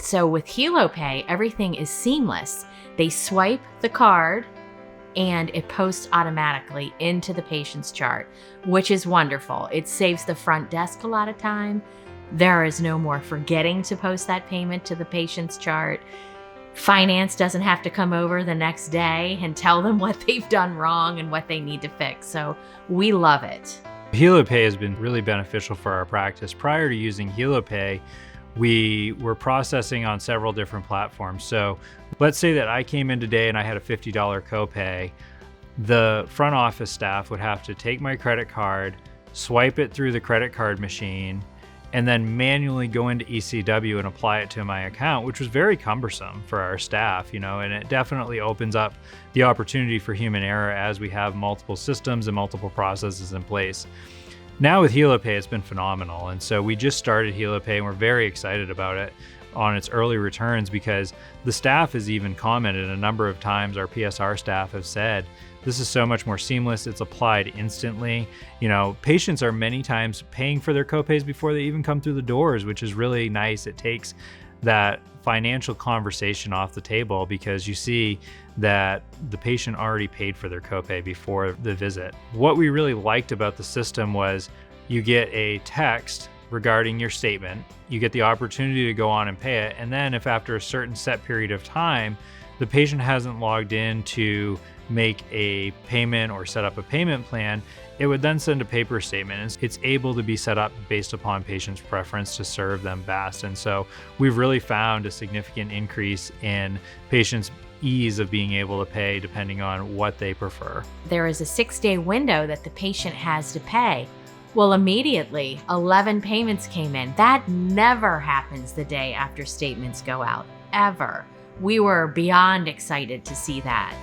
So with healow pay, everything is seamless. They swipe the card and it posts automatically into the patient's chart, which is wonderful. It saves the front desk a lot of time. There is no more forgetting to post that payment to the patient's chart. Finance doesn't have to come over the next day and tell them what they've done wrong and what they need to fix. So we love it. Healow Pay has been really beneficial for our practice. Prior to using Healow Pay, we were processing on several different platforms. So let's say that I came in today and I had a $50 copay. The front office staff would have to take my credit card, swipe it through the credit card machine, and then manually go into ECW and apply it to my account, which was very cumbersome for our staff, and it definitely opens up the opportunity for human error as we have multiple systems and multiple processes in place. Now with Healow Pay, it's been phenomenal. And so we just started Healow Pay and we're very excited about it on its early returns, because the staff has even commented a number of times. Our PSR staff have said, this is so much more seamless. It's applied instantly. Patients are many times paying for their copays before they even come through the doors, which is really nice. It takes that financial conversation off the table because you see that the patient already paid for their copay before the visit. What we really liked about the system was you get a text regarding your statement, you get the opportunity to go on and pay it, and then if after a certain set period of time, the patient hasn't logged in to make a payment or set up a payment plan, it would then send a paper statement. And it's able to be set up based upon patient's preference to serve them best. And so we've really found a significant increase in patients' ease of being able to pay depending on what they prefer. There is a 6-day window that the patient has to pay. Well, immediately 11 payments came in. That never happens the day after statements go out, ever. We were beyond excited to see that.